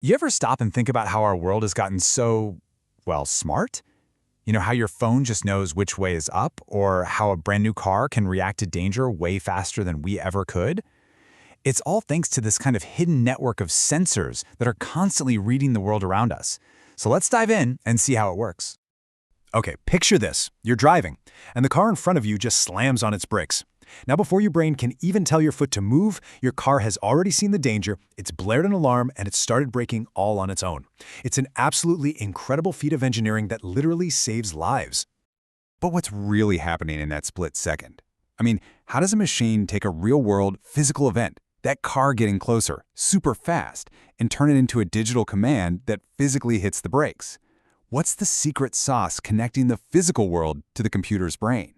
You ever stop and think about how our world has gotten so, well, smart? You know, how your phone just knows which way is up, or how a brand new car can react to danger way faster than we ever could? It's all thanks to this kind of hidden network of sensors that are constantly reading the world around us. So let's dive in and see how it works. Okay, picture this. You're driving, and the car in front of you just slams on its brakes. Now, before your brain can even tell your foot to move, your car has already seen the danger, it's blared an alarm, and it's started braking all on its own. It's an absolutely incredible feat of engineering that literally saves lives. But what's really happening in that split second? I mean, how does a machine take a real-world, physical event, that car getting closer, super fast, and turn it into a digital command that physically hits the brakes? What's the secret sauce connecting the physical world to the computer's brain?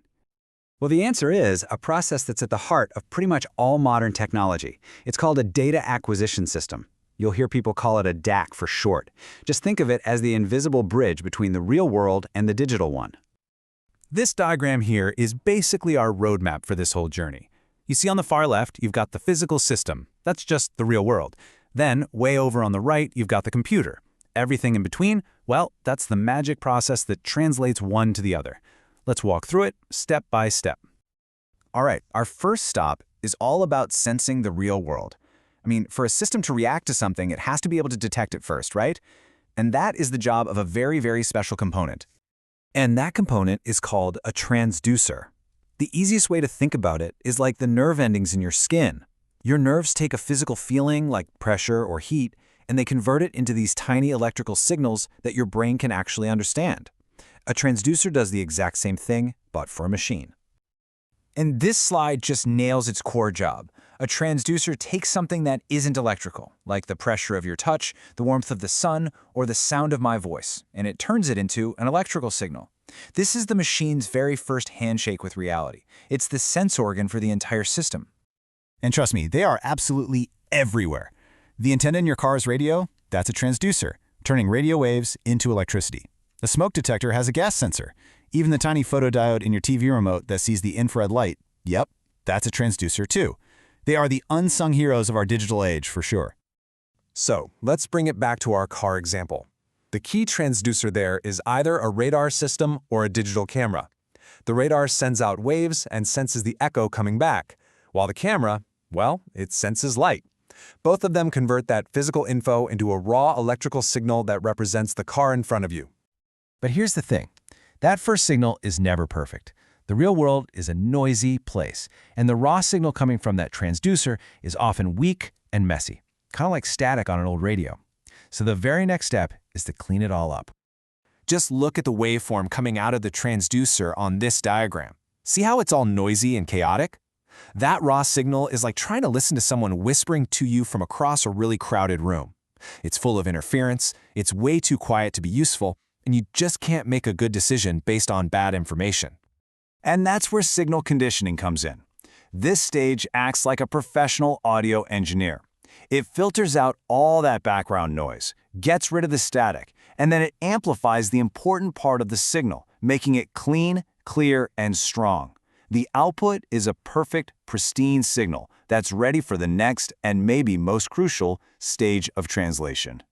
Well, the answer is a process that's at the heart of pretty much all modern technology. It's called a data acquisition system. You'll hear people call it a DAC for short. Just think of it as the invisible bridge between the real world and the digital one. This diagram here is basically our roadmap for this whole journey. You see on the far left, you've got the physical system. That's just the real world. Then, way over on the right, you've got the computer. Everything in between, well, that's the magic process that translates one to the other. Let's walk through it step by step. All right, our first stop is all about sensing the real world. I mean, for a system to react to something, it has to be able to detect it first, right? And that is the job of a very, very special component. And that component is called a transducer. The easiest way to think about it is like the nerve endings in your skin. Your nerves take a physical feeling like pressure or heat, and they convert it into these tiny electrical signals that your brain can actually understand. A transducer does the exact same thing, but for a machine. And this slide just nails its core job. A transducer takes something that isn't electrical, like the pressure of your touch, the warmth of the sun, or the sound of my voice, and it turns it into an electrical signal. This is the machine's very first handshake with reality. It's the sense organ for the entire system. And trust me, they are absolutely everywhere. The antenna in your car's radio, that's a transducer, turning radio waves into electricity. The smoke detector has a gas sensor. Even the tiny photodiode in your TV remote that sees the infrared light, yep, that's a transducer too. They are the unsung heroes of our digital age for sure. So, let's bring it back to our car example. The key transducer there is either a radar system or a digital camera. The radar sends out waves and senses the echo coming back, while the camera, well, it senses light. Both of them convert that physical info into a raw electrical signal that represents the car in front of you. But here's the thing. That first signal is never perfect. The real world is a noisy place, and the raw signal coming from that transducer is often weak and messy, kind of like static on an old radio. So the very next step is to clean it all up. Just look at the waveform coming out of the transducer on this diagram. See how it's all noisy and chaotic? That raw signal is like trying to listen to someone whispering to you from across a really crowded room. It's full of interference, it's way too quiet to be useful, and you just can't make a good decision based on bad information. And that's where signal conditioning comes in. This stage acts like a professional audio engineer. It filters out all that background noise, gets rid of the static, and then it amplifies the important part of the signal, making it clean, clear, and strong. The output is a perfect, pristine signal that's ready for the next and maybe most crucial stage of translation.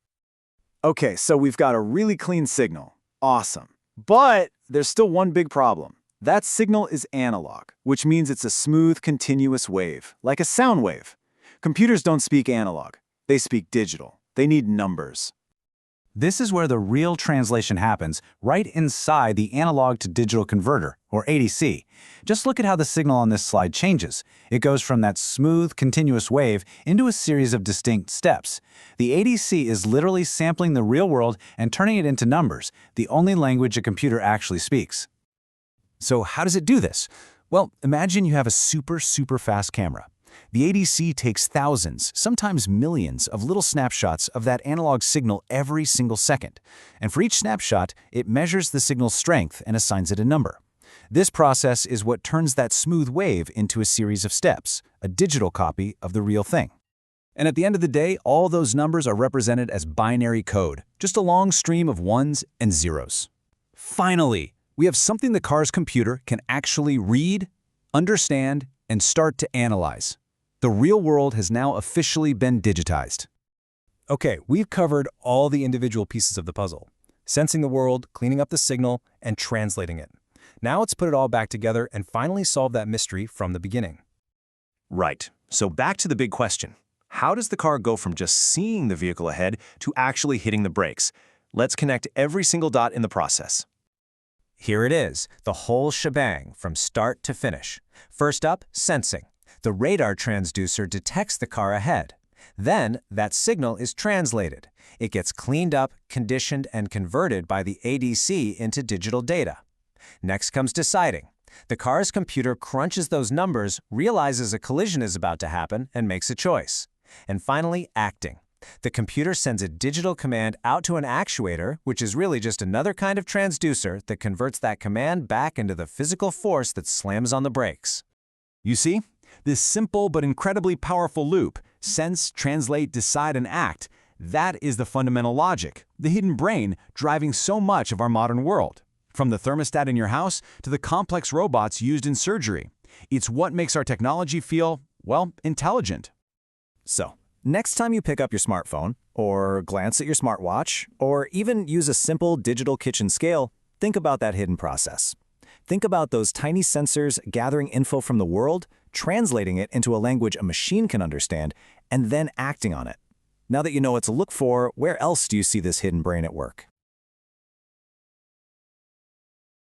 Okay, so we've got a really clean signal. Awesome. But there's still one big problem. That signal is analog, which means it's a smooth, continuous wave, like a sound wave. Computers don't speak analog. They speak digital. They need numbers. This is where the real translation happens, right inside the analog to digital converter, or ADC. Just look at how the signal on this slide changes. It goes from that smooth, continuous wave into a series of distinct steps. The ADC is literally sampling the real world and turning it into numbers, the only language a computer actually speaks. So how does it do this? Well, imagine you have a super fast camera. The ADC takes thousands, sometimes millions, of little snapshots of that analog signal every single second. And for each snapshot, it measures the signal's strength and assigns it a number. This process is what turns that smooth wave into a series of steps, a digital copy of the real thing. And at the end of the day, all those numbers are represented as binary code, just a long stream of ones and zeros. Finally, we have something the car's computer can actually read, understand, and start to analyze. The real world has now officially been digitized. Okay, we've covered all the individual pieces of the puzzle. Sensing the world, cleaning up the signal, and translating it. Now let's put it all back together and finally solve that mystery from the beginning. Right. So back to the big question. How does the car go from just seeing the vehicle ahead to actually hitting the brakes? Let's connect every single dot in the process. Here it is, the whole shebang from start to finish. First up, sensing. The radar transducer detects the car ahead. Then, that signal is translated. It gets cleaned up, conditioned, and converted by the ADC into digital data. Next comes deciding. The car's computer crunches those numbers, realizes a collision is about to happen, and makes a choice. And finally, acting. The computer sends a digital command out to an actuator, which is really just another kind of transducer that converts that command back into the physical force that slams on the brakes. You see? This simple but incredibly powerful loop, sense, translate, decide, and act, that is the fundamental logic, the hidden brain driving so much of our modern world. From the thermostat in your house to the complex robots used in surgery. It's what makes our technology feel, well, intelligent. So, next time you pick up your smartphone, or glance at your smartwatch, or even use a simple digital kitchen scale, think about that hidden process. Think about those tiny sensors gathering info from the world, translating it into a language a machine can understand, and then acting on it. Now that you know what to look for, where else do you see this hidden brain at work?